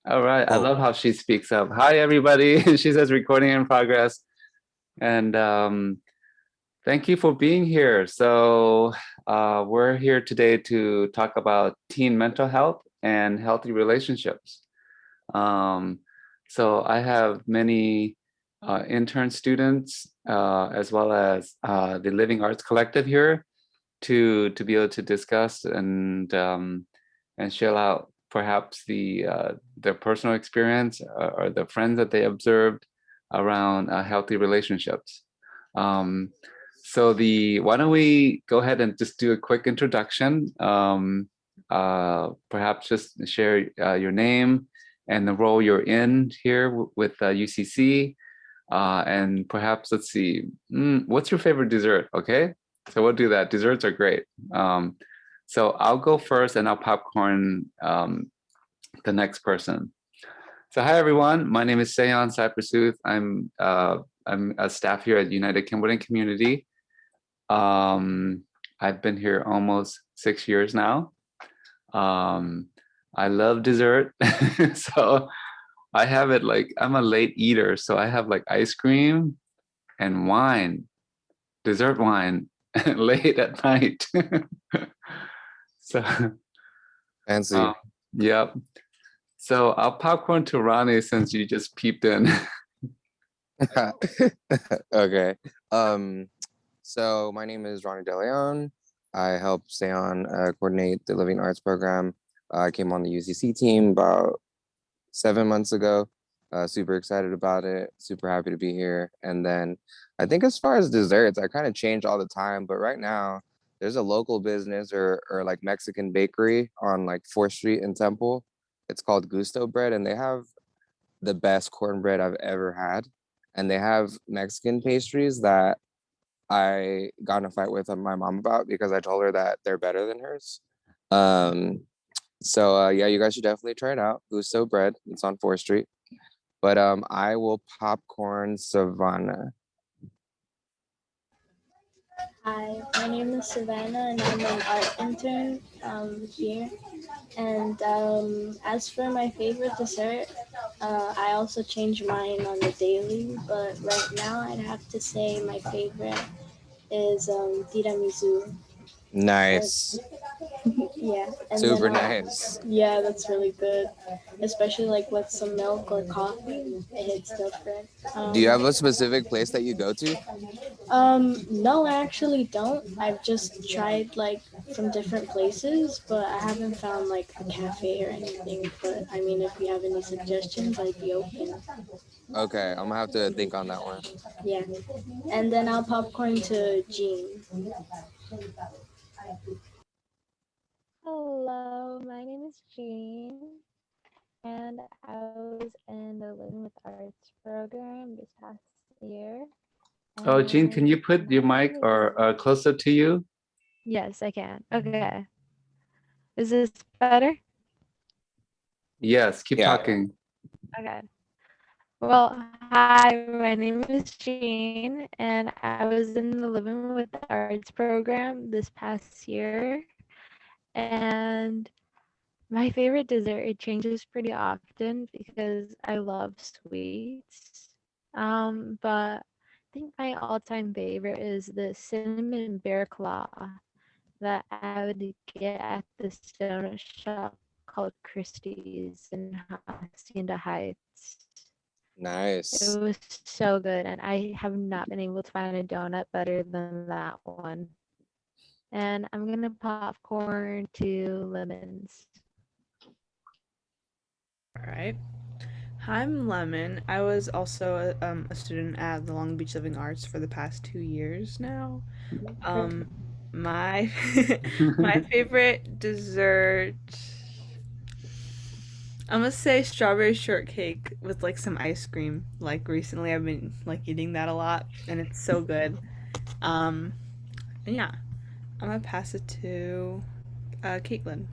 All right. I Oh, love how she speaks up. Hi, everybody. She says recording in progress. And thank you for being here. So, we're here today to talk about teen mental health and healthy relationships. Um, so, I have many intern students as well as the Living Arts Collective here to be able to discuss and share out perhaps their personal experience or the friends that they observed around healthy relationships. Um, so the why don't we go ahead and just do a quick introduction? Perhaps just share your name and the role you're in here with UCC, and perhaps let's see, what's your favorite dessert? Okay, so we'll do that. Desserts are great. Um, so I'll go first, and I'll popcorn the next person. So hi everyone, my name is Seon Cypressooth. I'm a staff here at United Kimberlin Community. Um, I've been here almost 6 years now. Um, I love dessert, so I have it like I'm a late eater, so I have like ice cream and wine, dessert wine, late at night. So, fancy. um, yep. So I'll popcorn to Ronnie since you just peeped in. Okay. Um, so my name is Ronnie De Leon. I help Seon coordinate the Living Arts program. I came on the UCC team about 7 months ago. Super excited about it. Super happy to be here. And then I think as far as desserts, I kind of change all the time. But right now, there's a local business or like Mexican bakery on like 4th Street in Temple. It's called Gusto Bread, and they have the best cornbread I've ever had. And they have Mexican pastries that I got in a fight with my mom about because I told her that they're better than hers. Um, so yeah, you guys should definitely try it out. Gusto Bread. It's on 4th Street. But I will popcorn Savannah. Hi, my name is Savannah and I'm an art intern here. And as for my favorite dessert, I also change mine on the daily, but right now I'd have to say my favorite is tiramisu. And Nice. yeah, and then Super nice. yeah, that's really good, especially like with some milk or coffee. It hits different. Do you have a specific place that you go to? No, I actually don't. I've just tried like from different places, but I haven't found like a cafe or anything. But I mean, if you have any suggestions, I'd be open. Okay, I'm gonna have to think on that one. Yeah, and then I'll popcorn to Jean. Hello, my name is Jean, and I was in the Living with Arts program this past year. Oh, Jean, And can you put my your mic favorite or dessert. closer to you? Yes, I can. Okay. Is this better? Yes, keep Yeah. talking. Okay. Well, hi, my name is Jean, and I was in the Living with Arts program this past year. And my favorite dessert, it changes pretty often because I love sweets. But I think my all-time favorite is the cinnamon bear claw that I would get at this donut shop called Christie's in Hacienda Heights. It was so good, and I have not been able to find Nice. a donut better than that one. And I'm gonna popcorn to lemons. All right. Hi, I'm Lemon. I was also a student at the Long Beach Living Arts for the past 2 years now. Um, my my favorite dessert, I'm gonna say strawberry shortcake with like some ice cream. Like recently, I've been like eating that a lot, and it's so good. Um, and yeah, I'm gonna pass it to Caitlin.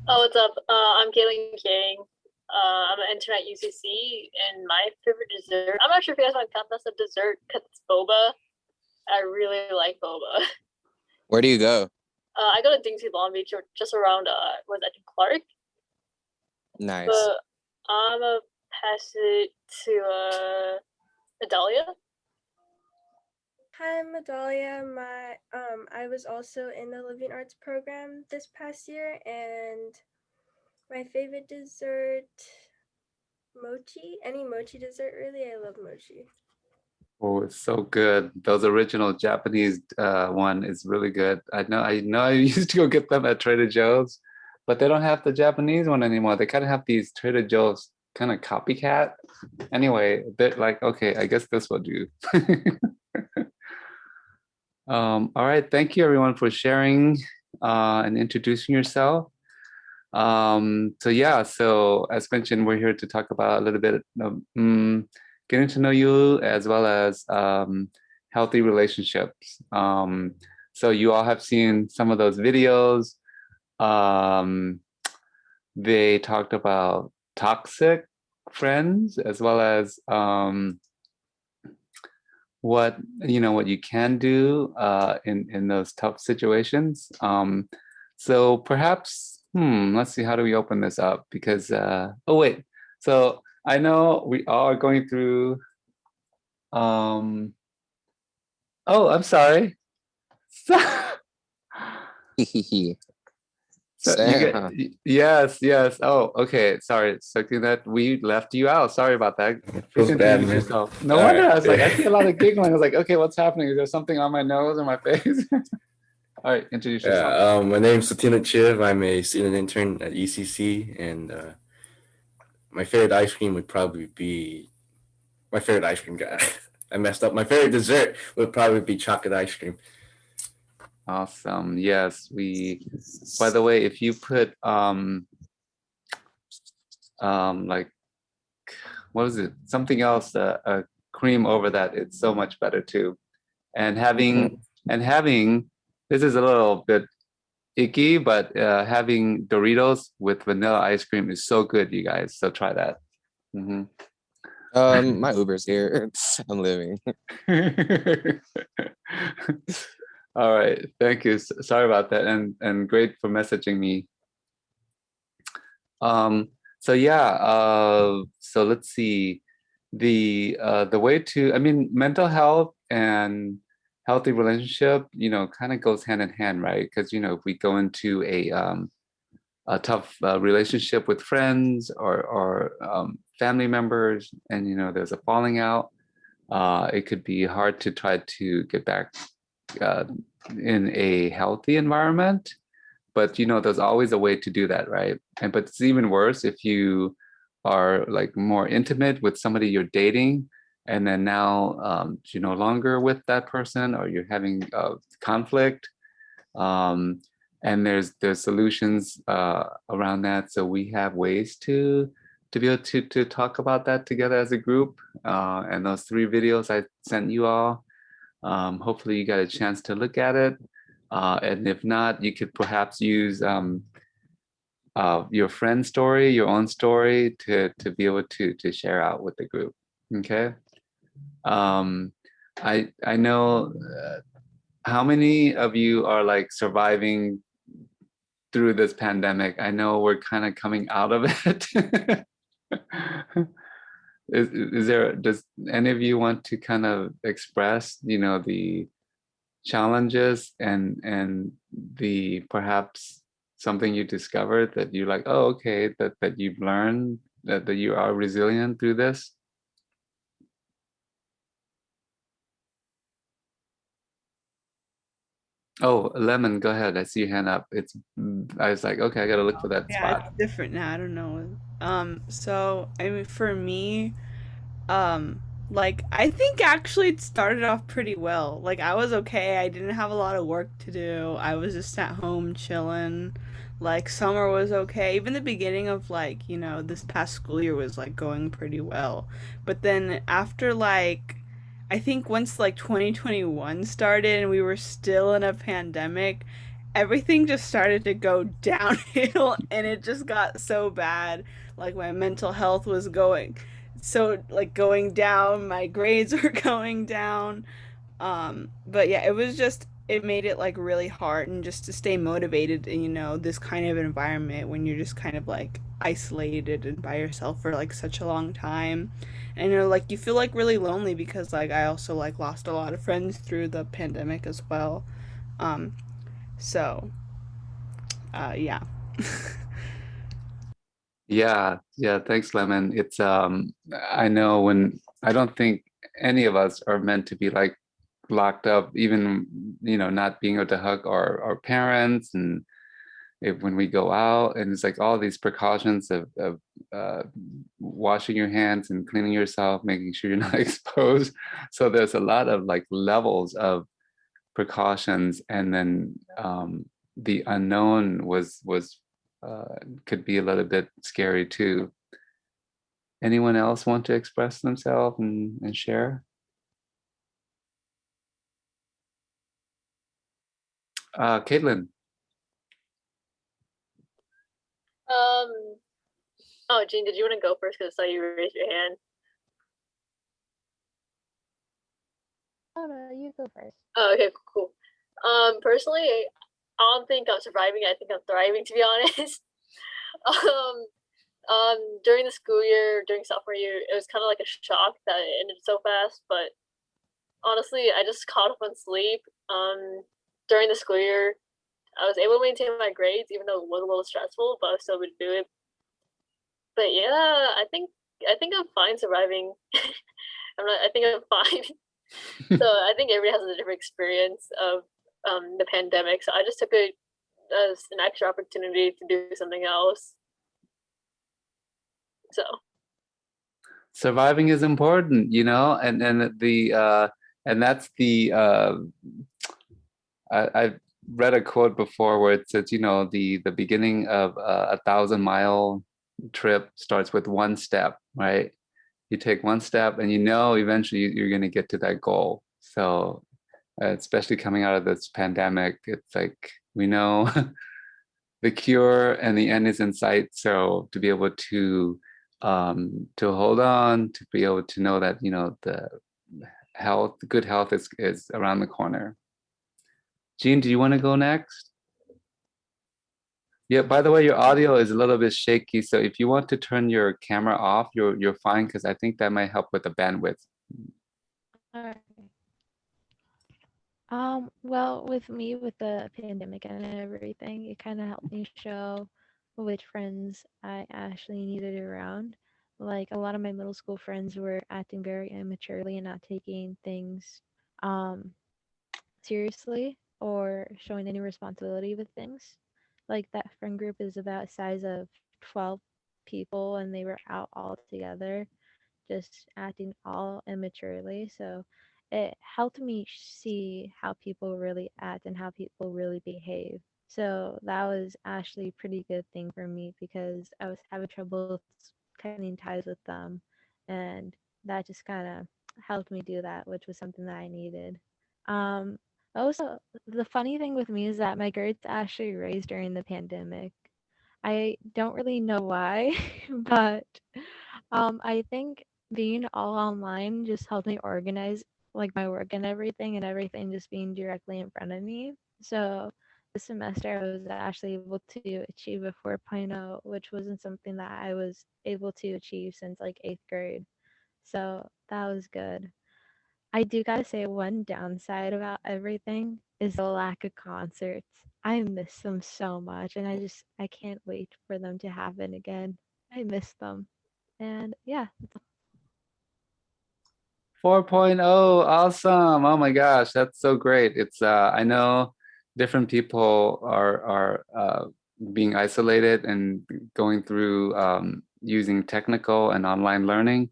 Oh, what's up? I'm Kaylin King. I'm an intern at UCC, and my favorite dessert. I'm not sure if you guys want to count this a dessert because it's boba. I really like boba. Where do you go? I go to Dingsy Long Beach, or just around was I think Clark. Nice. but I'm gonna pass it to Adalia. Hi, I'm Adalia. I was also in the Living Arts program this past year, and my favorite dessert, mochi. Any mochi dessert, really. I love mochi. Oh, it's so good. Those original Japanese one is really good. I know I used to go get them at Trader Joe's, but they don't have the Japanese one anymore. They kind of have these Trader Joe's kind of copycat. Anyway, a bit like, okay, I guess this will do. All right, thank you everyone for sharing and introducing yourself. So yeah, so as mentioned, we're here to talk about a little bit of getting to know you as well as healthy relationships. So you all have seen some of those videos. They talked about toxic friends as well as what you can do in those tough situations. So perhaps let's see, how do we open this up? Because oh wait, so I know we all are going through oh, I'm sorry. So you Same, get huh? yes. Oh, okay. Sorry. So that we left you out. Sorry about that. Please Feels bad, introduce man. yourself. No All wonder. right. I was like, I see a lot of giggling. I was like, okay, what's happening? Is there something on my nose or my face? All right, introduce yourself. Yeah, my name's Satina Chiv. I'm a student intern at ECC, and my favorite ice cream would probably be my favorite ice cream guy. I messed up. My favorite dessert would probably be chocolate ice cream. Awesome. Yes, by the way, if you put like, what is it? Something else, a cream over that, it's so much better too. And having this is a little bit icky, but having Doritos with vanilla ice cream is so good, you guys. So try that. My Uber's here. I'm leaving. All right, thank you. Sorry about that, and great for messaging me. So yeah, so let's see. The way to, I mean, mental health and healthy relationship, kind of goes hand in hand, right? Because if we go into a tough relationship with friends or family members, and there's a falling out, it could be hard to try to get back in a healthy environment. But there's always a way to do that, right? But it's even worse if you are like more intimate with somebody you're dating, and then now you're no longer with that person, or you're having conflict. And there's solutions around that. So we have ways to be able to talk about that together as a group. And those 3 videos I sent you all, hopefully you got a chance to look at it. And if not, you could perhaps use your friend's story, your own story, to be able to share out with the group. Okay. I know how many of you are like surviving through this pandemic. I know we're kind of coming out of it. Does any of you want to kind of express, the challenges and the perhaps something you discovered that you're like, oh, okay, that you've learned that you are resilient through this? Oh, Lemon, go ahead. I see your hand up. I was like, okay, I gotta look for that Yeah, spot. it's different now. I don't know. So I mean, for me, like I think actually it started off pretty well. Like I was okay. I didn't have a lot of work to do. I was just at home chilling. Like summer was okay. Even the beginning of like, this past school year was like going pretty well. But then after like I think once like 2021 started and we were still in a pandemic, everything just started to go downhill and it just got so bad. Like my mental health was going down, my grades were going down. But yeah, it was just it made it like really hard and just to stay motivated in, you know, this kind of environment when you're just kind of like isolated and by yourself for like such a long time. And you know, like you feel like really lonely because like I also like lost a lot of friends through the pandemic as well. Um so yeah. Yeah, thanks, Lemon. It's I know when I don't think any of us are meant to be like locked up, even not being able to hug our parents, and when we go out, and it's like all these precautions of washing your hands and cleaning yourself, making sure you're not exposed. So there's a lot of like levels of precautions, and then the unknown was could be a little bit scary too. Anyone else want to express themselves and share? Caitlin. Oh, Jean, did you want to go first? Because I saw you raise your hand. Oh no, you go first. Oh, okay, cool. Personally, I don't think I'm surviving. I think I'm thriving, to be honest. um, during the school year, during sophomore year, it was kind of like a shock that it ended so fast. But honestly, I just caught up on sleep. During the school year, I was able to maintain my grades, even though it was a little stressful, but I still would do it. But yeah, I think I'm fine surviving. I think I'm fine. So I think everybody has a different experience of the pandemic. So I just took it as an extra opportunity to do something else. So Surviving is important, and that's the I've read a quote before where it says, the beginning of a 1,000-mile trip starts with one step, right? You take one step, and eventually you're going to get to that goal. So especially coming out of this pandemic, it's like we know the cure and the end is in sight. So to be able to hold on, to be able to know that the good health is around the corner. Jean, do you want to go next? Yeah, by the way, your audio is a little bit shaky, so if you want to turn your camera off, you're fine, because I think that might help with the bandwidth. All right. Well, with me, with the pandemic and everything, it kind of helped me show which friends I actually needed around. Like a lot of my middle school friends were acting very immaturely and not taking things um seriously or showing any responsibility with things. Like that friend group is about a size of 12 people and they were out all together just acting all immaturely. So it helped me see how people really act and how people really behave. So that was actually a pretty good thing for me because I was having trouble cutting ties with them. And that just kind of helped me do that, which was something that I needed. Um, Also, the funny thing with me is that my grades actually raised during the pandemic. I don't really know why, but I think being all online just helped me organize like my work and everything just being directly in front of me. So this semester I was actually able to achieve a 4.0, which wasn't something that I was able to achieve since like 8th grade. So that was good. I do gotta say one downside about everything is the lack of concerts. I miss them so much and I can't wait for them to happen again. I miss them. And yeah. 4.0, awesome. Oh my gosh, that's so great. It's I know different people are being isolated and going through using technical and online learning.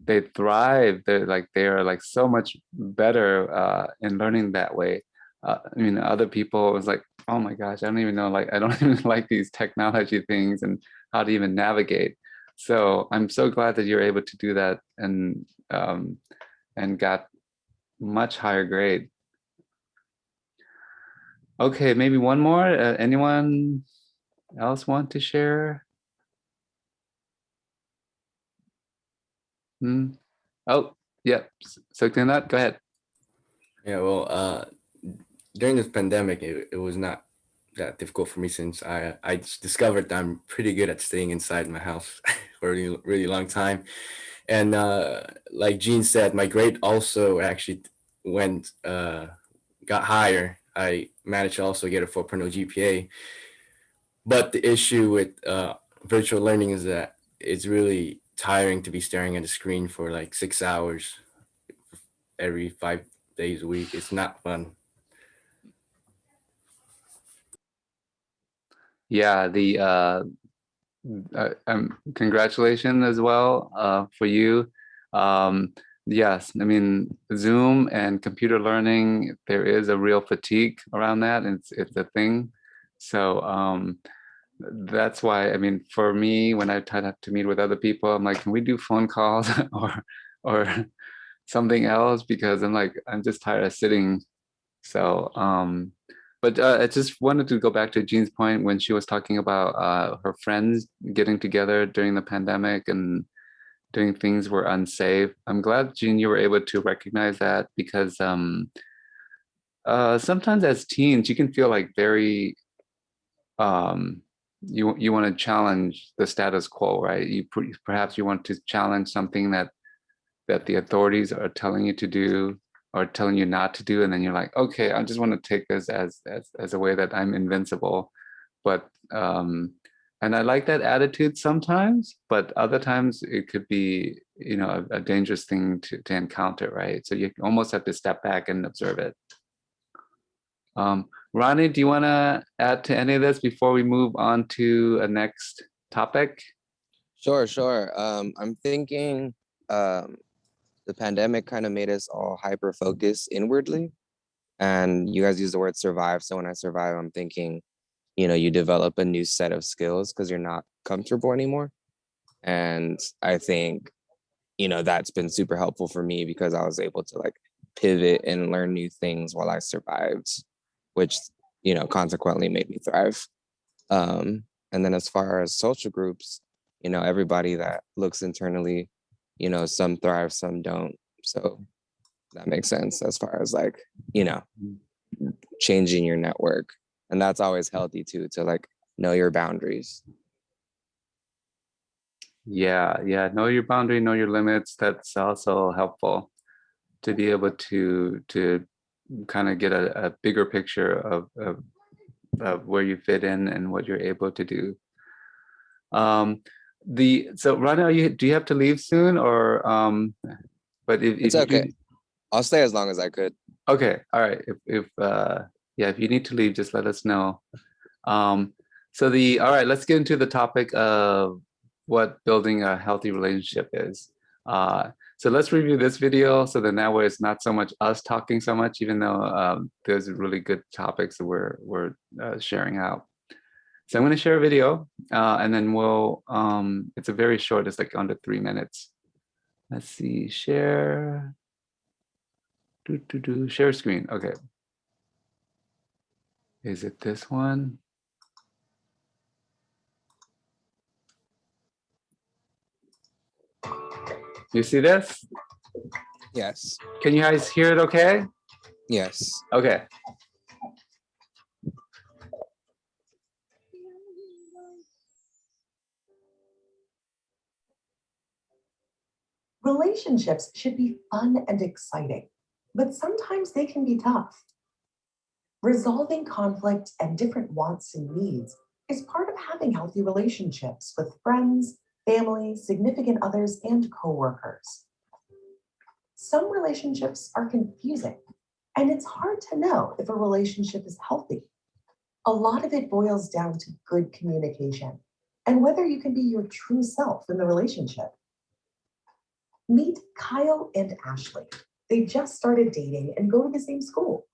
They thrive. They're like so much better in learning that way. Other people was like, oh my gosh, I don't even know, like I don't even like these technology things and how to even navigate. So I'm so glad that you're able to do that and got much higher grade. Okay, maybe one more. Anyone else want to share? Oh, yeah. So that, go ahead. Yeah, well, during this pandemic, it was not that difficult for me since I just discovered that I'm pretty good at staying inside my house for a really long time. And like Gene said, my grade also actually went got higher. I managed to also get a 4.0 GPA. But the issue with virtual learning is that it's really tiring to be staring at a screen for like 6 hours every 5 days a week. It's not fun. Yeah, the congratulations as well for you. Um, yes, I mean Zoom and computer learning, there is a real fatigue around that, and it's a thing. So that's why, I mean, for me, when I try to meet with other people, I'm like, can we do phone calls or something else? Because I'm like, I'm just tired of sitting. So but I just wanted to go back to Jean's point when she was talking about her friends getting together during the pandemic and doing things were unsafe. I'm glad, Jean, you were able to recognize that, because sometimes as teens, you can feel like very, you want to challenge the status quo, right? Perhaps you want to challenge something that the authorities are telling you to do or telling you not to do, and then you're like, okay, I just want to take this as a way that I'm invincible. But and I like that attitude sometimes, but other times it could be, you know, a dangerous thing to encounter, right? So you almost have to step back and observe it. Ronnie, do you want to add to any of this before we move on to a next topic? Sure. I'm thinking the pandemic kind of made us all hyper focus inwardly. And you guys use the word survive. So when I survive, I'm thinking, you know, you develop a new set of skills because you're not comfortable anymore. And I think, you know, that's been super helpful for me because I was able to like pivot and learn new things while I survived, which, you know, consequently made me thrive. And then as far as social groups, you know, everybody that looks internally, you know, some thrive, some don't. So that makes sense as far as like, you know, changing your network. And that's always healthy too, to like know your boundaries. Yeah, know your boundary, know your limits. That's also helpful to be able to kind of get a bigger picture of where you fit in and what you're able to do. So Rana, do you have to leave soon, or but It's okay. I'll stay as long as I could. Okay, all right. If if you need to leave, just let us know. All right, let's get into the topic of what building a healthy relationship is. So let's review this video so that now it's not so much us talking so much, even though there's really good topics that we're sharing out. So I'm going to share a video, and then we'll. It's a very short. It's like under 3 minutes. Let's see. Share. Share screen. Okay. Is it this one? You see this? Yes. Can you guys hear it okay? Yes. Okay. Relationships should be fun and exciting, but sometimes they can be tough. Resolving conflict and different wants and needs is part of having healthy relationships with friends, family, significant others, and coworkers. Some relationships are confusing, and it's hard to know if a relationship is healthy. A lot of it boils down to good communication and whether you can be your true self in the relationship. Meet Kyle and Ashley. They just started dating and go to the same school.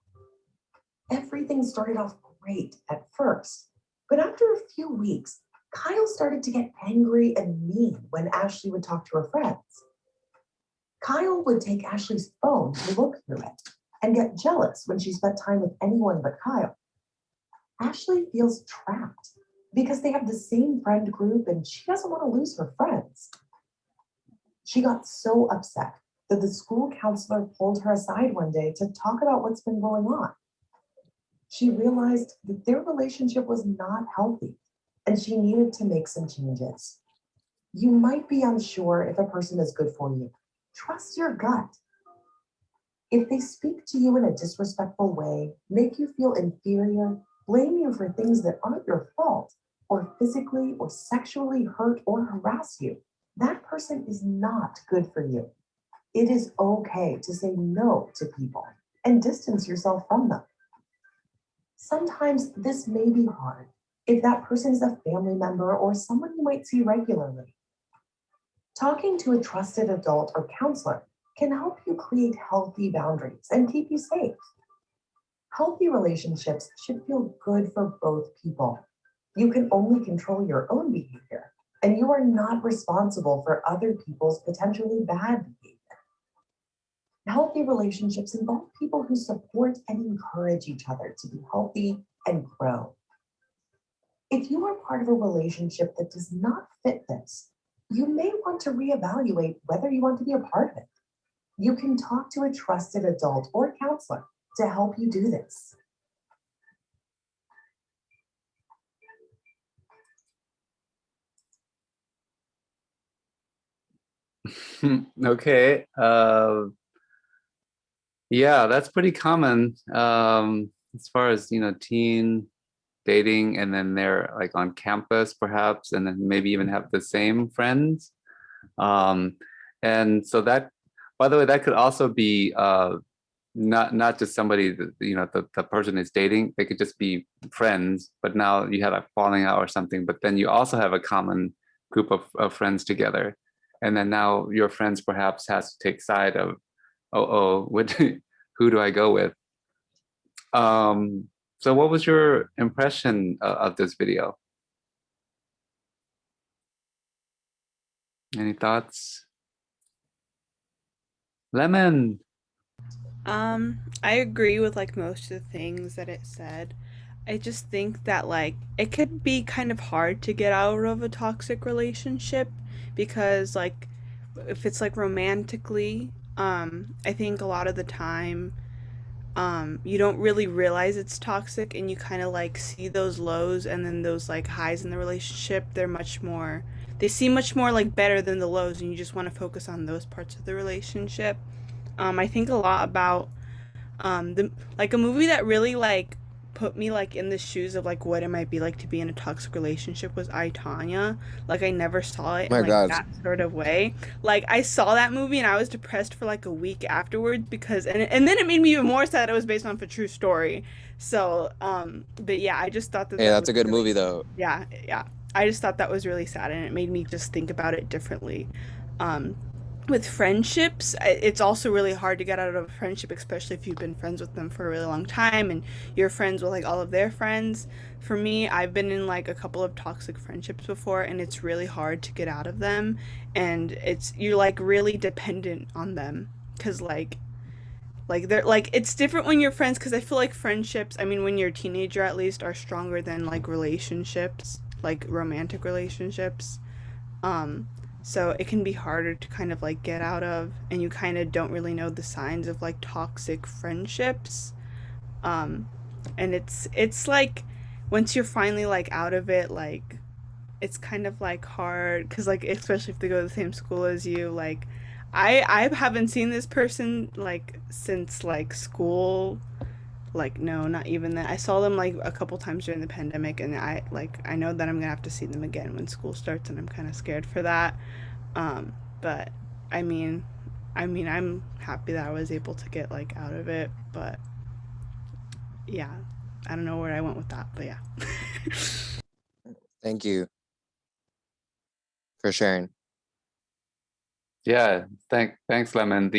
Everything started off great at first, but after a few weeks, Kyle started to get angry and mean when Ashley would talk to her friends. Kyle would take Ashley's phone to look through it and get jealous when she spent time with anyone but Kyle. Ashley feels trapped because they have the same friend group and she doesn't want to lose her friends. She got so upset that the school counselor pulled her aside one day to talk about what's been going on. She realized that their relationship was not healthy and she needed to make some changes. You might be unsure if a person is good for you. Trust your gut. If they speak to you in a disrespectful way, make you feel inferior, blame you for things that aren't your fault, or physically or sexually hurt or harass you, that person is not good for you. It is okay to say no to people and distance yourself from them. Sometimes this may be hard if that person is a family member or someone you might see regularly. Talking to a trusted adult or counselor can help you create healthy boundaries and keep you safe. Healthy relationships should feel good for both people. You can only control your own behavior, and you are not responsible for other people's potentially bad behavior. Healthy relationships involve people who support and encourage each other to be healthy and grow. If you are part of a relationship that does not fit this, you may want to reevaluate whether you want to be a part of it. You can talk to a trusted adult or counselor to help you do this. Okay. Yeah, that's pretty common as far as, teen dating, and then they're like on campus perhaps, and then maybe even have the same friends. Um, and so that, by the way, that could also be not just somebody that, the person is dating. They could just be friends, but now you had a falling out or something, but then you also have a common group of friends together. And then now your friends perhaps has to take side of, what, who do I go with? So what was your impression of this video? Any thoughts? Lemon. I agree with like most of the things that it said. I just think that like it could be kind of hard to get out of a toxic relationship because like if it's like romantically, I think a lot of the time you don't really realize it's toxic and you kind of like see those lows and then those like highs in the relationship, they seem much more like better than the lows and you just want to focus on those parts of the relationship. I think a lot about the like a movie that really like put me like in the shoes of like what it might be like to be in a toxic relationship was I, Tanya. Like I never saw it in My like God. that sort of way. Like I saw that movie and I was depressed for like a week afterwards because and then it made me even more sad that it was based on a true story. So but yeah, I just thought that Hey, that that's was a good really, movie though. yeah. I just thought that was really sad and it made me just think about it differently. Um with friendships, it's also really hard to get out of a friendship, especially if you've been friends with them for a really long time and you're friends with like all of their friends. For me, I've been in like a couple of toxic friendships before and it's really hard to get out of them and you're like really dependent on them because like they're like it's different when you're friends because I feel like friendships, I mean when you're a teenager at least, are stronger than like relationships, like romantic relationships. um so it can be harder to kind of like get out of and you kind of don't really know the signs of like toxic friendships. um and it's like once you're finally like out of it, like it's kind of like hard because like especially if they go to the same school as you, like I haven't seen this person like since like school. Like no, not even that. I saw them like a couple times during the pandemic and I know that I'm gonna have to see them again when school starts and I'm kind of scared for that. But I mean I'm happy that I was able to get like out of it, but yeah, I don't know where I went with that, but yeah. Thank you for sharing. Yeah, thanks, Lemon.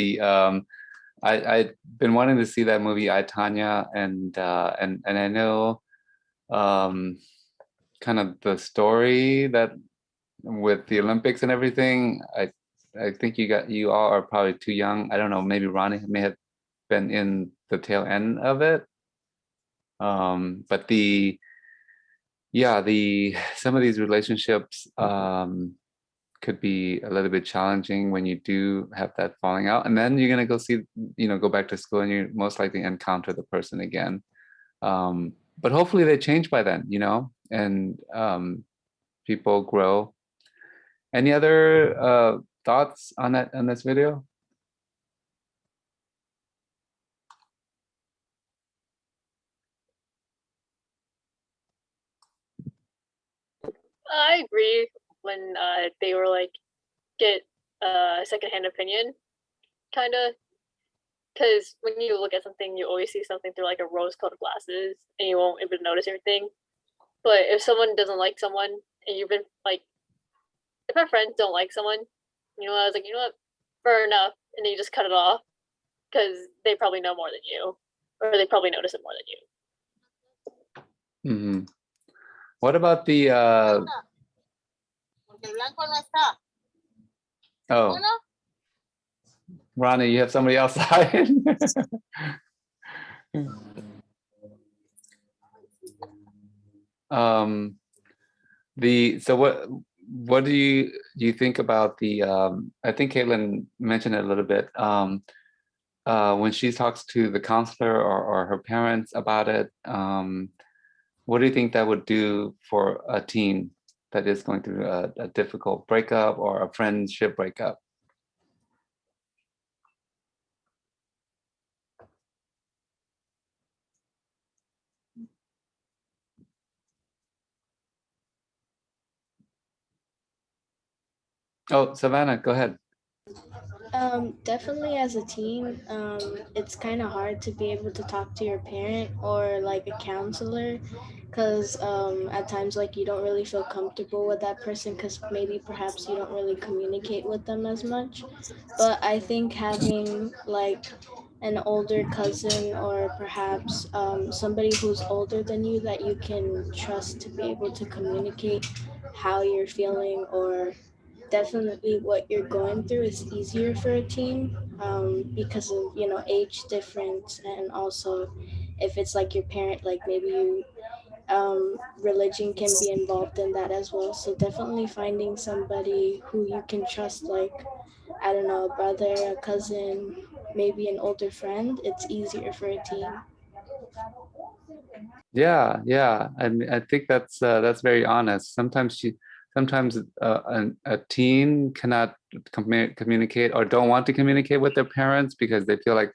I've been wanting to see that movie, I, Tanya, and I know kind of the story that with the Olympics and everything. I think you all are probably too young. I don't know, maybe Ronnie may have been in the tail end of it. But the some of these relationships could be a little bit challenging when you do have that falling out, and then you're gonna go back to school and you most likely encounter the person again. But hopefully they change by then, you know, and people grow. Any other thoughts on this video? I agree when they were like get a secondhand opinion, kind of, because when you look at something, you always see something through like a rose-colored glasses, and you won't even notice everything. But if someone doesn't like someone, and you've been like, if my friends don't like someone, you know, I was like, you know what, fair enough, and then you just cut it off because they probably know more than you, or they probably notice it more than you. Mm-hmm. What about the oh, Ronnie, you have somebody else sign? So what do you think about the I think Caitlin mentioned it a little bit, when she talks to the counselor or her parents about it, what do you think that would do for a teen that is going through a difficult breakup or a friendship breakup? Oh, Savannah, go ahead. Definitely as a teen, it's kind of hard to be able to talk to your parent or like a counselor because at times like you don't really feel comfortable with that person because maybe perhaps you don't really communicate with them as much. But I think having like an older cousin or perhaps somebody who's older than you that you can trust to be able to communicate how you're feeling or definitely what you're going through is easier for a teen because of age difference, and also if it's like your parent, like maybe you religion can be involved in that as well. So definitely finding somebody who you can trust, like I don't know, a brother, a cousin, maybe an older friend, it's easier for a teen. Yeah. I think that's very honest. Sometimes a teen cannot communicate or don't want to communicate with their parents because they feel like,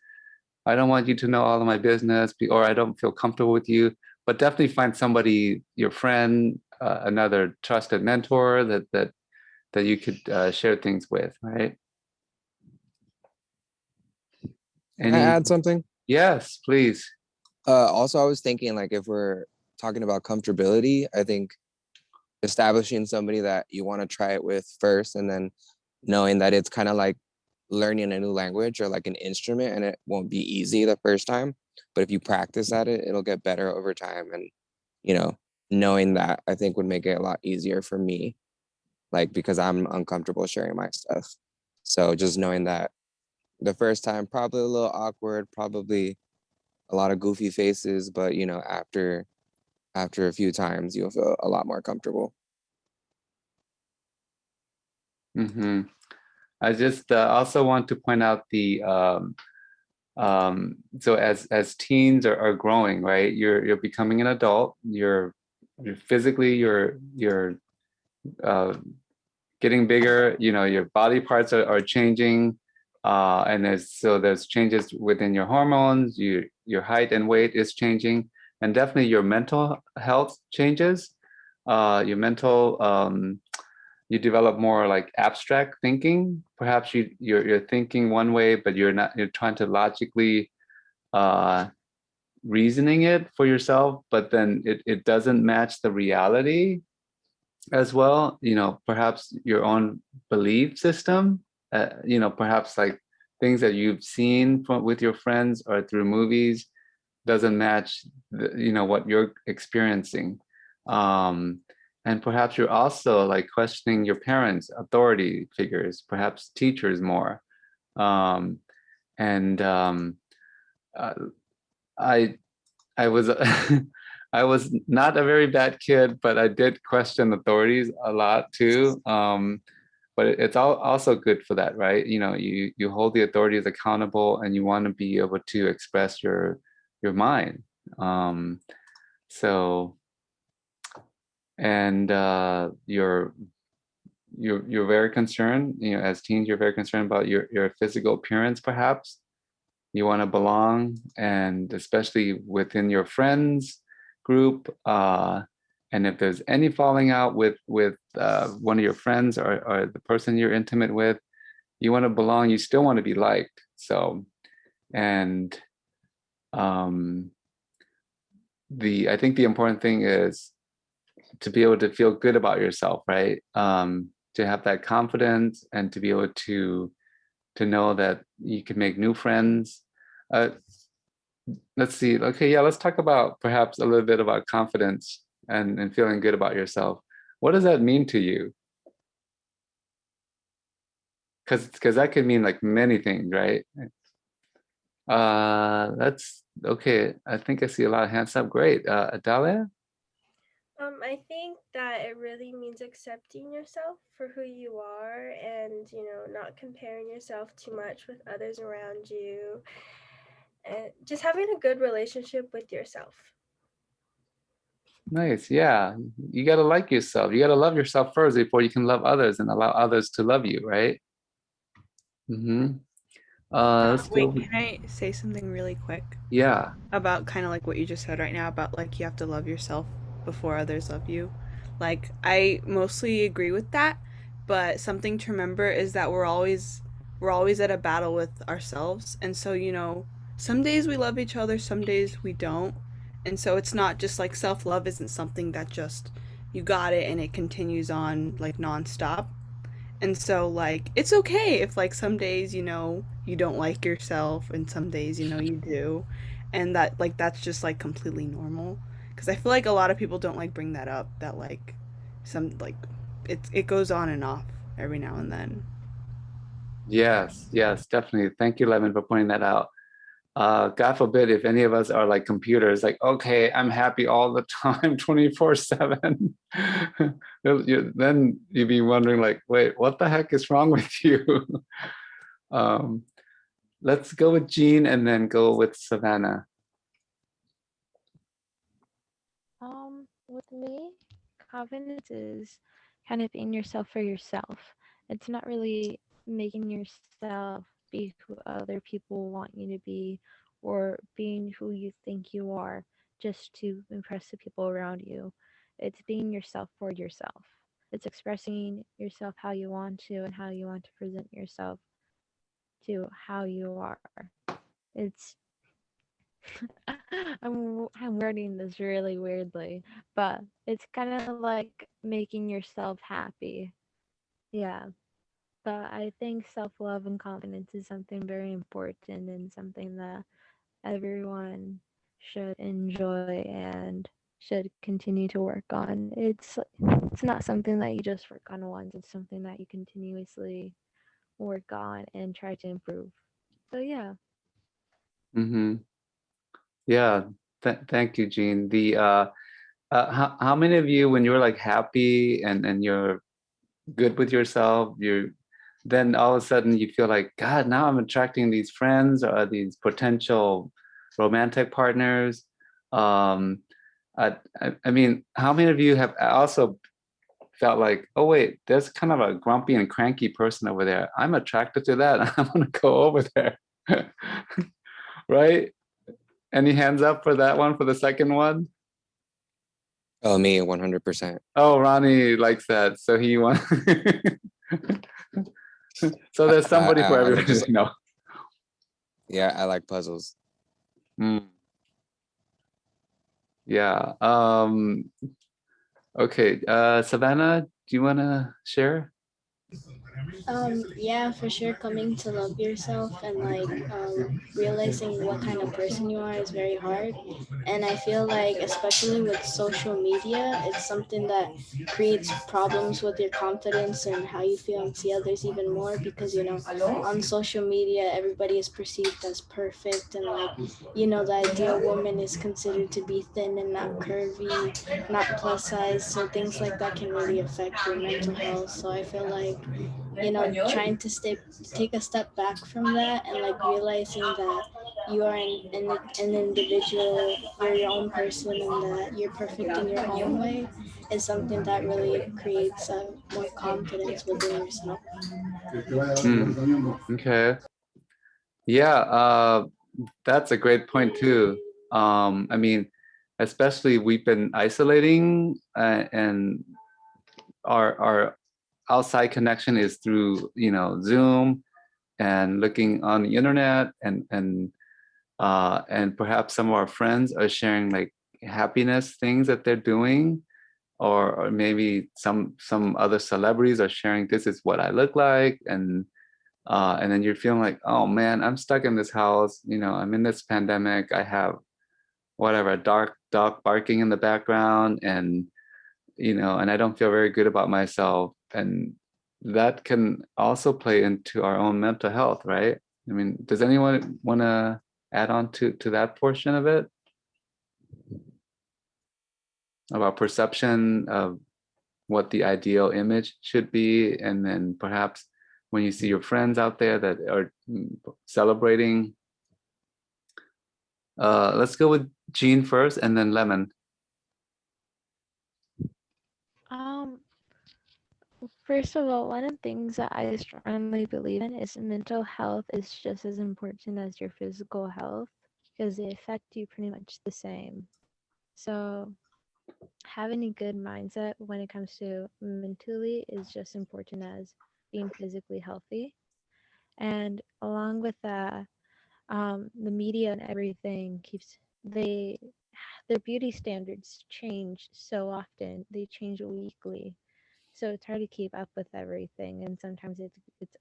I don't want you to know all of my business, or I don't feel comfortable with you. But definitely find somebody, your friend, another trusted mentor that you could share things with, right? Can I add something? Yes, please. Also, I was thinking like if we're talking about comfortability, I think establishing somebody that you want to try it with first, and then knowing that it's kind of like learning a new language or like an instrument, and it won't be easy the first time, but if you practice at it, it'll get better over time. And knowing that, I think would make it a lot easier for me, like because I'm uncomfortable sharing my stuff. So just knowing that the first time probably a little awkward, probably a lot of goofy faces, but after a few times you'll feel a lot more comfortable. Mm-hmm. I just also want to point out the so as teens are growing, right? You're becoming an adult. You're physically you're getting bigger. Your body parts are changing, and there's changes within your hormones. Your height and weight is changing, and definitely your mental health changes. Your mental you develop more like abstract thinking. Perhaps you're thinking one way, but you're trying to logically reasoning it for yourself, but then it doesn't match the reality as well. Perhaps your own belief system, perhaps like things that you've seen with your friends or through movies doesn't match what you're experiencing. And perhaps you're also like questioning your parents, authority figures, perhaps teachers more. And I I was I was not a very bad kid, but I did question authorities a lot too. But it's also good for that, right? You hold the authorities accountable, and you want to be able to express your mind. Um, so, and you're very concerned, you know, as teens, you're very concerned about your physical appearance, perhaps. You want to belong, and especially within your friends group. And if there's any falling out with one of your friends or the person you're intimate with, you want to belong. You still want to be liked. So, and um, I think the important thing is to be able to feel good about yourself, right? To have that confidence and to be able to know that you can make new friends. Uh, let's see. Okay, yeah, let's talk about perhaps a little bit about confidence and feeling good about yourself. What does that mean to you? Because that could mean like many things, right? That's okay. I think I see a lot of hands up. Great. Adalia? I think that it really means accepting yourself for who you are and, not comparing yourself too much with others around you and just having a good relationship with yourself. Nice. Yeah. You got to like yourself. You got to love yourself first before you can love others and allow others to love you, right? Mm-hmm. Let's go. Wait, can I say something really quick? Yeah. About kind of like what you just said right now about like you have to love yourself before others love you. Like I mostly agree with that, but something to remember is that we're always at a battle with ourselves. And so, some days we love each other, some days we don't. And so it's not just like self-love isn't something that just you got it and it continues on like nonstop. And so like it's okay if like some days, you don't like yourself and some days, you do. And that like that's just like completely normal because I feel like a lot of people don't like bring that up that like some like it goes on and off every now and then. Yes. Yes. Definitely. Thank you, Lemon, for pointing that out. God forbid if any of us are like computers, like, okay, I'm happy all the time, 24/7. Then you'd be wondering like, wait, what the heck is wrong with you? um, let's go with Jean and then go with Savannah. With me, confidence is kind of in yourself for yourself. It's not really making yourself be who other people want you to be or being who you think you are just to impress the people around you. It's being yourself for yourself. It's expressing yourself how you want to and how you want to present yourself to how you are. It's I'm wording this really weirdly, but it's kind of like making yourself happy. Yeah, but I think self-love and confidence is something very important and something that everyone should enjoy and should continue to work on. It's not something that you just work on once. It's something that you continuously work on and try to improve. So yeah. Mm-hmm. Yeah. Thank you, Jean. How many of you, when you're like happy and you're good with yourself, then all of a sudden you feel like, God, now I'm attracting these friends or these potential romantic partners. Um, I mean, how many of you have also felt like, oh wait, there's kind of a grumpy and cranky person over there. I'm attracted to that. I'm gonna go over there. Right? Any hands up for that one, for the second one? Oh, me, 100%. Oh, Ronnie likes that. So he wants. So there's somebody for I everybody. just, No. yeah, I like puzzles. Mm. Yeah. Okay. Savannah, do you want to share? Yeah, for sure. Coming to love yourself and realizing what kind of person you are is very hard. And I feel like, especially with social media, it's something that creates problems with your confidence and how you feel and see others even more because, on social media, everybody is perceived as perfect. And, the ideal woman is considered to be thin and not curvy, not plus size. So things like that can really affect your mental health. So I feel like trying to take a step back from that and realizing that you are an individual, you're your own person, and that you're perfect in your own way is something that really creates more confidence within yourself. Okay. Yeah, that's a great point too. I mean, especially we've been isolating, and our outside connection is through, you know, Zoom and looking on the internet, and perhaps some of our friends are sharing like happiness things that they're doing, or maybe some other celebrities are sharing, this is what I look like, and then you're feeling like, oh man, I'm stuck in this house, you know, I'm in this pandemic, I have whatever, a dark dog barking in the background, and you know, and I don't feel very good about myself. And that can also play into our own mental health, right? I mean, does anyone want to add on to that portion of it, about perception of what the ideal image should be, and then perhaps when you see your friends out there that are celebrating? Let's go with Jean first, and then Lemon. Um, First of all, one of the things that I strongly believe in is mental health is just as important as your physical health because they affect you pretty much the same. So having a good mindset when it comes to mentally is just important as being physically healthy. And along with that, the media and everything keeps their beauty standards change so often. They change weekly. So it's hard to keep up with everything, and sometimes it's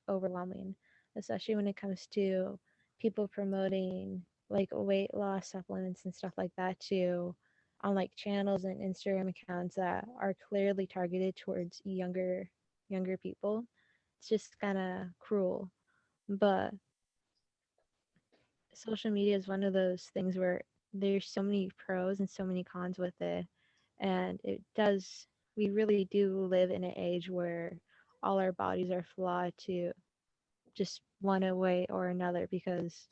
overwhelming, especially when it comes to people promoting like weight loss supplements and stuff like that too on like channels and Instagram accounts that are clearly targeted towards younger people. It's just kind of cruel, but social media is one of those things where there's so many pros and so many cons with it, and we really do live in an age where all our bodies are flawed to just one way or another because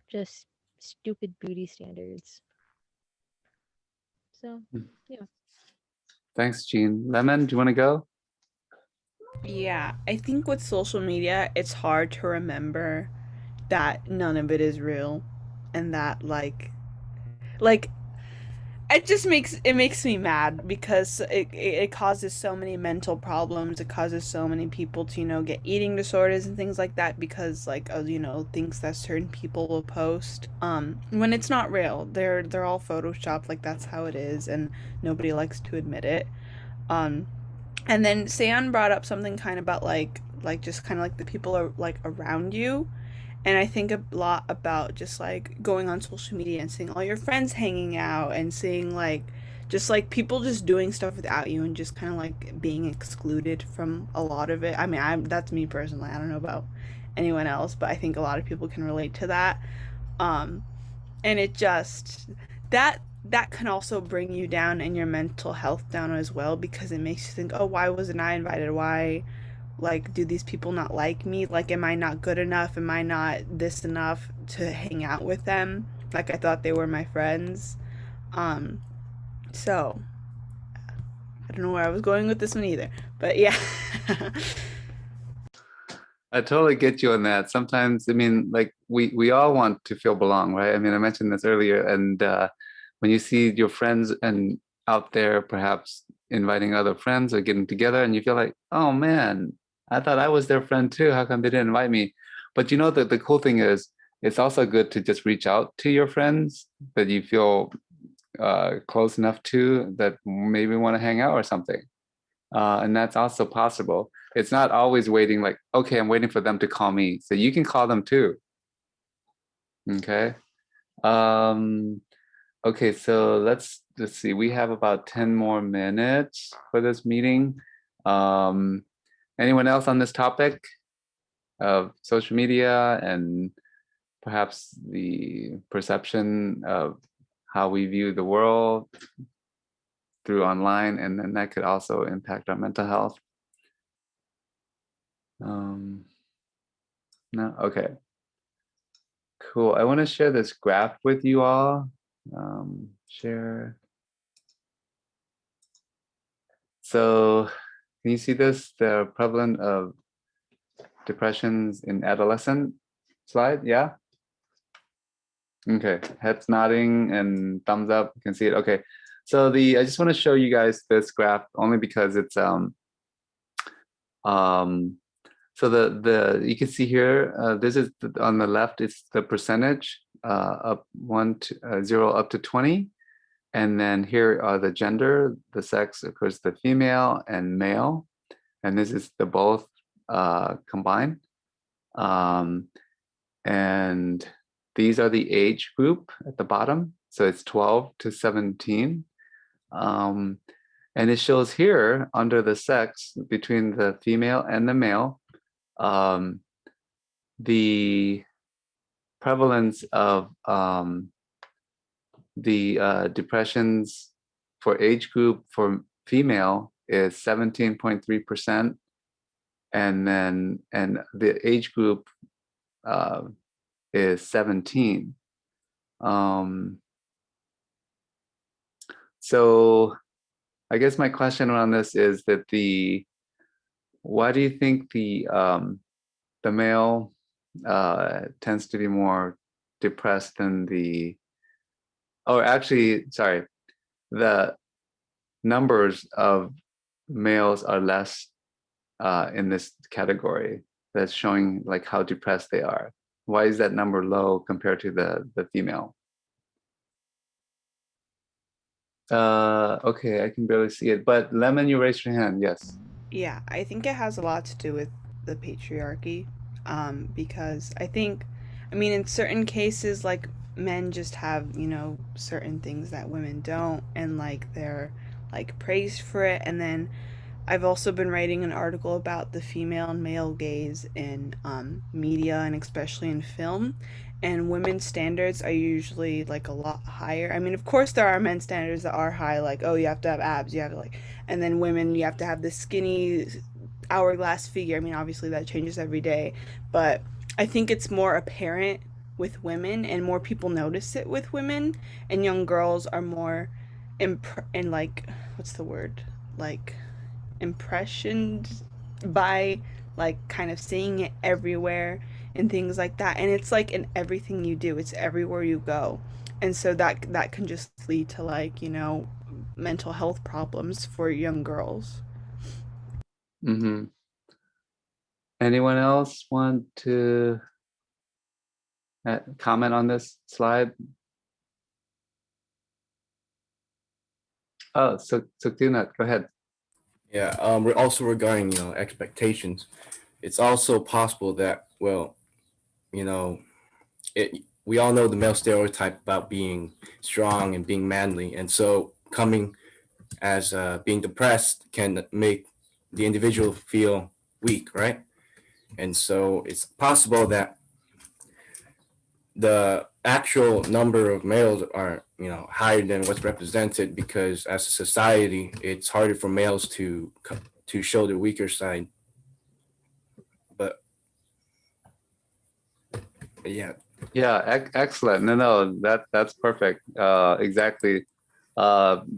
just stupid beauty standards. So yeah. Thanks, Jean. Lemon, do you want to go? Yeah, I think with social media, it's hard to remember that none of it is real and that like it makes me mad because it causes so many mental problems. It causes so many people to, you know, get eating disorders and things like that because like of, you know, things that certain people will post when it's not real. They're all photoshopped, like that's how it is, and nobody likes to admit it. um and then Sayan brought up something kind of about like just kind of like the people are like around you. And I think a lot about just like going on social media and seeing all your friends hanging out and seeing like just like people just doing stuff without you and just kind of like being excluded from a lot of it. I mean, that's me personally. I don't know about anyone else, but I think a lot of people can relate to that. Um and it just that can also bring you down and your mental health down as well because it makes you think, "Oh, why wasn't I invited? Why like do these people not like me? Like am I not good enough? Am I not this enough to hang out with them? Like I thought they were my friends." um so I don't know where I was going with this one either, but yeah. I totally get you on that. Sometimes, I mean, like we all want to feel belong, right? I mean, I mentioned this earlier, and when you see your friends and out there, perhaps inviting other friends or getting together, and you feel like, oh man, I thought I was their friend too. How come they didn't invite me? But you know, the cool thing is, it's also good to just reach out to your friends that you feel close enough to that maybe want to hang out or something. And that's also possible. It's not always waiting like, okay, I'm waiting for them to call me. So you can call them too. Okay. Um, okay, so let's see. We have about 10 more minutes for this meeting. Um, Anyone else on this topic of social media and perhaps the perception of how we view the world through online, and then that could also impact our mental health? No? Okay. Cool. I want to share this graph with you all. Share. So can you see this? The prevalence of depressions in adolescent slide? Yeah? Okay, heads nodding and thumbs up. You can see it. Okay. So I just want to show you guys this graph only because it's so you can see here, this is on the left, it's the percentage up 0 up to 20. And then here are the gender, the sex, of course, the female and male. And this is the both combined. And these are the age group at the bottom. So it's 12 to 17. And it shows here under the sex between the female and the male, the prevalence of the depressions for age group for female is 17.3%, and the age group is 17. So I guess my question around this is that why do you think the male tends to be more depressed than the, or actually, sorry, the numbers of males are less in this category? That's showing like how depressed they are. Why is that number low compared to the female? Okay, I can barely see it, but Lemon, you raised your hand. Yes. Yeah, I think it has a lot to do with the patriarchy, because I think, I mean, in certain cases, like men just have, you know, certain things that women don't, and like they're like praised for it. And then I've also been writing an article about the female and male gaze in media and especially in film. And women's standards are usually like a lot higher. I mean, of course, there are men's standards that are high, like, oh, you have to have abs, you have to like, and then women, you have to have this skinny hourglass figure. I mean, obviously that changes every day, but I think it's more apparent with women and more people notice it with women, and young girls are more and like, what's the word? Like, impressioned by like kind of seeing it everywhere and things like that, and it's like in everything you do, it's everywhere you go. And so that can just lead to, like, you know, mental health problems for young girls. Mm-hmm. Anyone else want to comment on this slide? Oh, so Tinat, go ahead. Yeah, we're also regarding, expectations. It's also possible that, well, you know, we all know the male stereotype about being strong and being manly, and so coming as being depressed can make the individual feel weak, right? And so it's possible that the actual number of males are, higher than what's represented, because as a society, it's harder for males to show their weaker side. But yeah. Yeah, excellent. No, that's perfect. Exactly.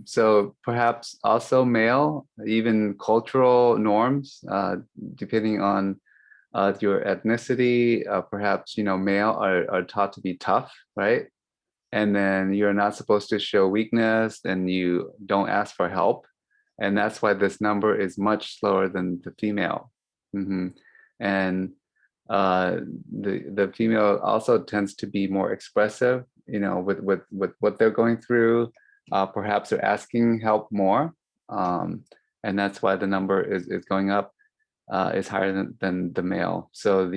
So perhaps also male, even cultural norms, depending on your ethnicity, perhaps, male are taught to be tough, right? And then you're not supposed to show weakness, and you don't ask for help. And that's why this number is much slower than the female. Mm-hmm. And the female also tends to be more expressive, with what they're going through. Perhaps they're asking help more, and that's why the number is going up, is higher than the male. So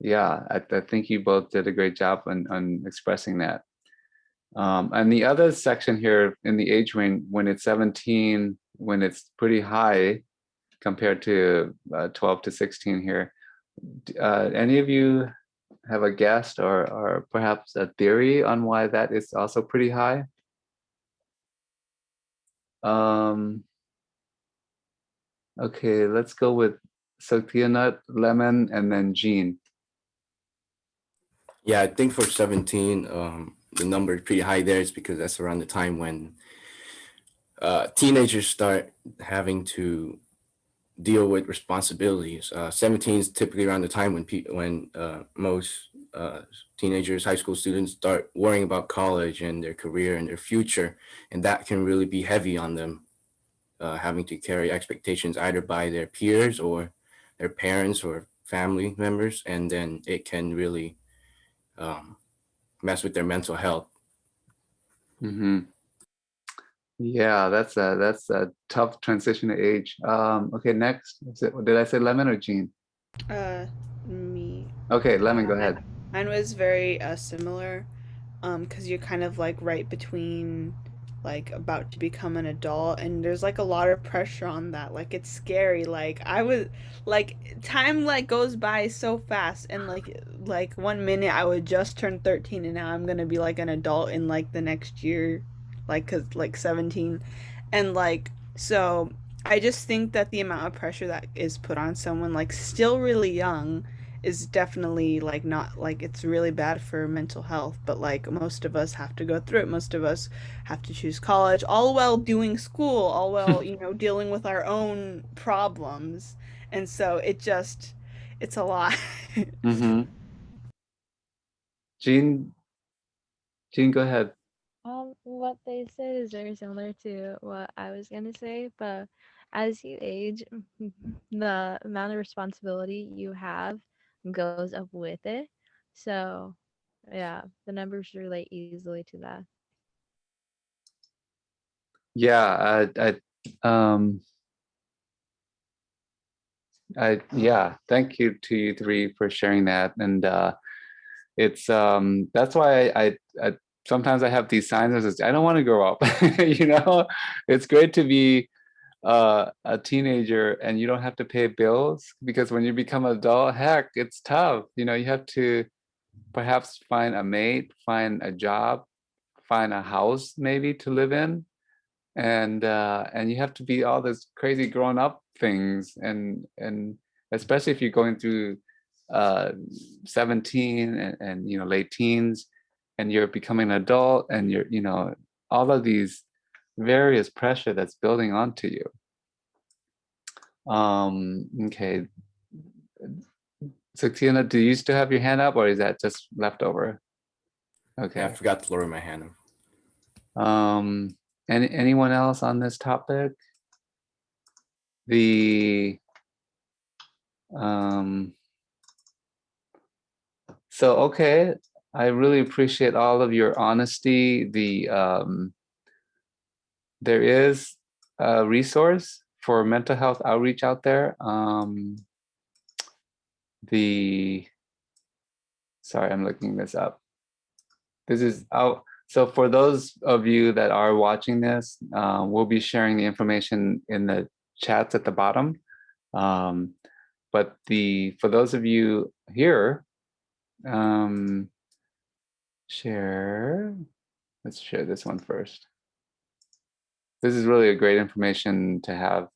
I think you both did a great job on expressing that. And the other section here in the age range, when it's 17, when it's pretty high compared to 12 to 16 here. Any of you have a guess or perhaps a theory on why that is also pretty high? Okay, let's go with Nut, Lemon, and then Jean. Yeah, I think for 17, the number is pretty high there. It's because that's around the time when teenagers start having to deal with responsibilities. 17 is typically around the time when most teenagers, high school students start worrying about college and their career and their future, and that can really be heavy on them, having to carry expectations either by their peers or their parents or family members, and then it can really um, mess with their mental health. Mm-hmm. Yeah, that's a tough transition to age. Okay, next. Did I say Lemon or Jean? Me. Okay, Lemon, go ahead. Mine was very similar, because you're kind of like right between like about to become an adult, and there's like a lot of pressure on that. Like it's scary. Like I was like time like goes by so fast, and like 1 minute I would just turn 13, and now I'm gonna be like an adult in like the next year, like cause like 17, and like so. I just think that the amount of pressure that is put on someone like still really young is definitely like not like it's really bad for mental health, but like most of us have to go through it. Most of us have to choose college all while doing school, all while dealing with our own problems, and so it's a lot. Mm-hmm. Jean, go ahead. What they said is very similar to what I was gonna say, but as you age, the amount of responsibility you have goes up with it. So, yeah, the numbers relate easily to that. Yeah, yeah, thank you to you three for sharing that. And it's that's why I sometimes I have these signs that says I don't want to grow up. It's great to be a teenager and you don't have to pay bills, because when you become an adult, heck, it's tough. You have to perhaps find a mate, find a job, find a house maybe to live in, and you have to be all this crazy grown up things, and especially if you're going through 17 and late teens, and you're becoming an adult, and you're all of these various pressure that's building onto you. Okay, so Tina, do you still have your hand up, or is that just left over? Okay. I forgot to lower my hand. Anyone else on this topic? So okay, I really appreciate all of your honesty. There is a resource for mental health outreach out there. Sorry, I'm looking this up. This is out. So for those of you that are watching this, we'll be sharing the information in the chats at the bottom. But for those of you here, share. Let's share this one first. This is really a great information to have.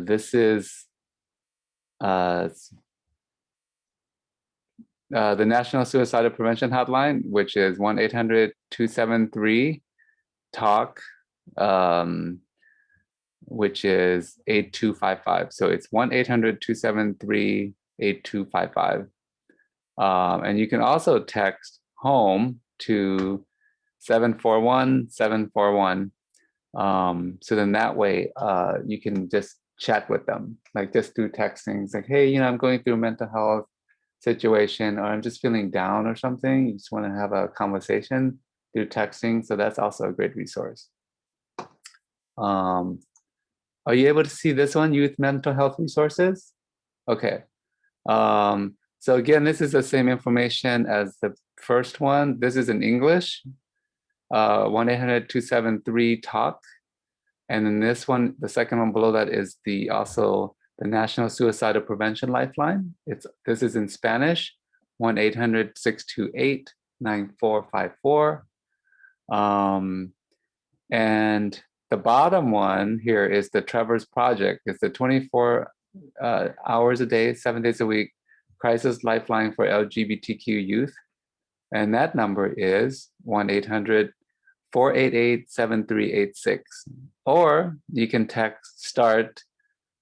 This is the National Suicidal Prevention Hotline, which is 1-800-273-TALK, which is 8255. So it's 1-800-273-8255. And you can also text HOME to 741-741. So then that way you can just chat with them, like just through texting. It's like, hey, I'm going through a mental health situation, or I'm just feeling down or something. You just want to have a conversation through texting. So that's also a great resource. Are you able to see this one, Youth Mental Health Resources? Okay. So again, this is the same information as the first one. This is in English, 1-800-273-TALK. And then this one, the second one below that, is also the National Suicidal Prevention Lifeline. This is in Spanish, 1-800-628-9454. And the bottom one here is the Trevor's Project. It's the 24 hours a day, 7 days a week Crisis Lifeline for LGBTQ youth. And that number is 1-800-488-7386. Or you can text START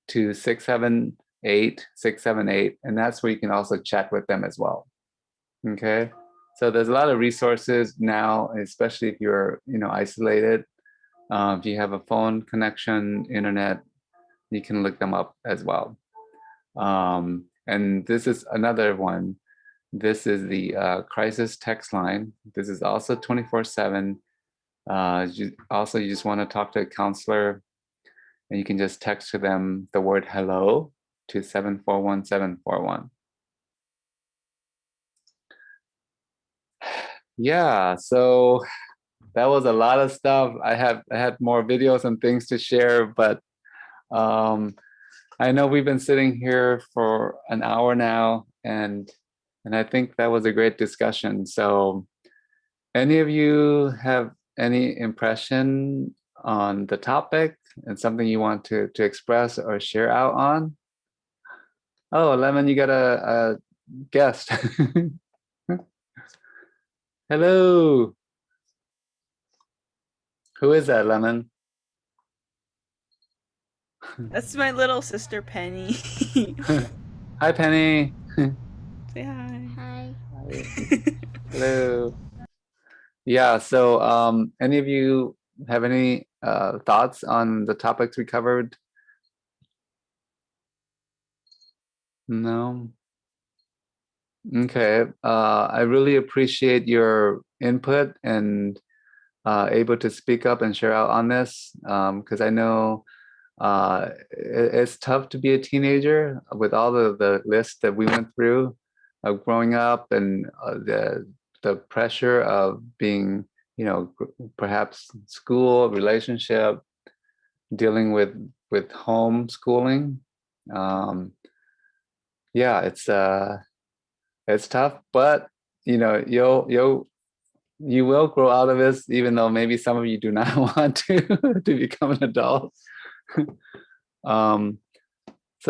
to 678-678, and that's where you can also chat with them as well. Okay, so there's a lot of resources now, especially if you're isolated. If you have a phone connection, internet, you can look them up as well. And this is another one. This is the crisis text line. This is also 24/7. You just want to talk to a counselor, and you can just text to them the word hello to 741-741. Yeah, so that was a lot of stuff. I had more videos and things to share, but I know we've been sitting here for an hour now, and I think that was a great discussion. So any of you have any impression on the topic and something you want to express or share out on? Oh, Lemon, you got a guest. Hello. Who is that, Lemon? That's my little sister Penny. Hi, Penny. Say hi. Hi. Hello. Yeah, so any of you have any thoughts on the topics we covered? No? Okay. I really appreciate your input and able to speak up and share out on this, because I know it's tough to be a teenager with all the lists that we went through of growing up, and the pressure of being, perhaps school, relationship, dealing with homeschooling. Yeah, it's tough, but you will grow out of this, even though maybe some of you do not want to become an adult. So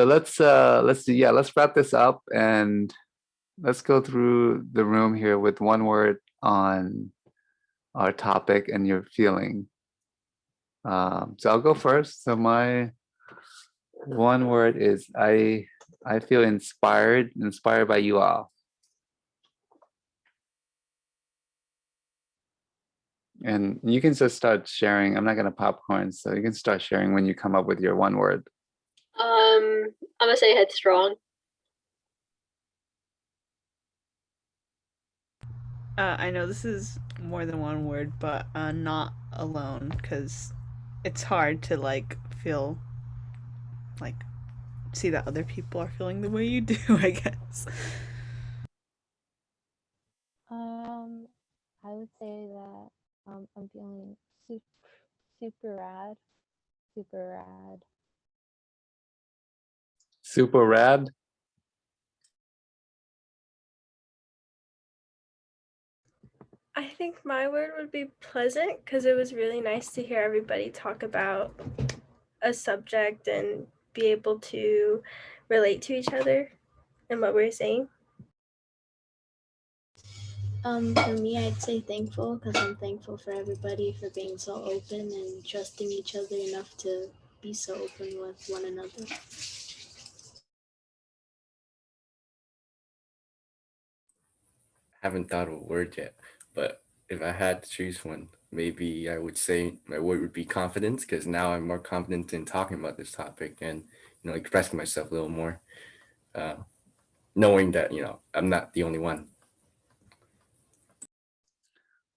let's wrap this up, and let's go through the room here with one word on our topic and your feeling. So I'll go first. So my one word is I feel inspired by you all. And you can just start sharing. I'm not going to popcorn, so you can start sharing when you come up with your one word. I'm gonna say headstrong. I know this is more than one word, but not alone, because it's hard to feel see that other people are feeling the way you do, I guess. I would say that I'm feeling super rad, super rad. Super rad. I think my word would be pleasant, because it was really nice to hear everybody talk about a subject and be able to relate to each other and what we're saying. For me, I'd say thankful, because I'm thankful for everybody for being so open and trusting each other enough to be so open with one another. Haven't thought of a word yet, but if I had to choose one, maybe I would say my word would be confidence, because now I'm more confident in talking about this topic and expressing myself a little more, knowing that I'm not the only one.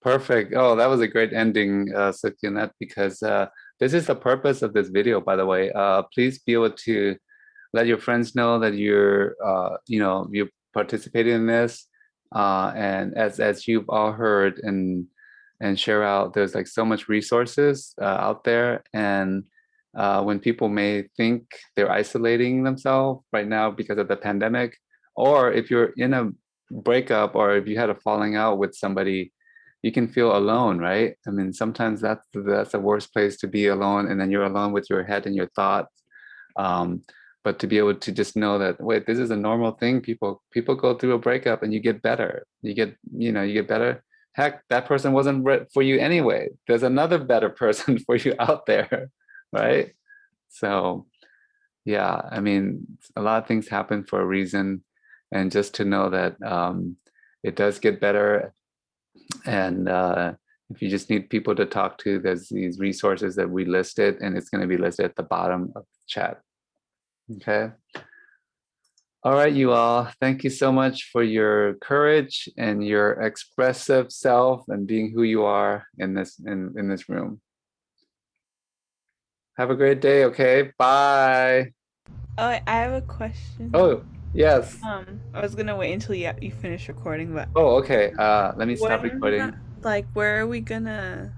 Perfect. Oh, that was a great ending, Satyanet, because this is the purpose of this video, by the way. Please be able to let your friends know that you're participating in this. And as you've all heard and share out, there's so much resources out there. And when people may think they're isolating themselves right now because of the pandemic, or if you're in a breakup, or if you had a falling out with somebody, you can feel alone, right? I mean, sometimes that's the worst place to be, alone, and then you're alone with your head and your thoughts. but to be able to just know that, wait, this is a normal thing. People go through a breakup and you get better. You get better. Heck, that person wasn't for you anyway. There's another better person for you out there, right? So yeah, I mean, a lot of things happen for a reason, and just to know that it does get better. And if you just need people to talk to, there's these resources that we listed, and it's going to be listed at the bottom of the chat. Okay. All right, you all. Thank you so much for your courage and your expressive self and being who you are in this room. Have a great day. Okay. Bye. Oh, I have a question. Oh, yes. I was gonna wait until you finish recording, but Oh, okay. Let me stop recording. like, where are we gonna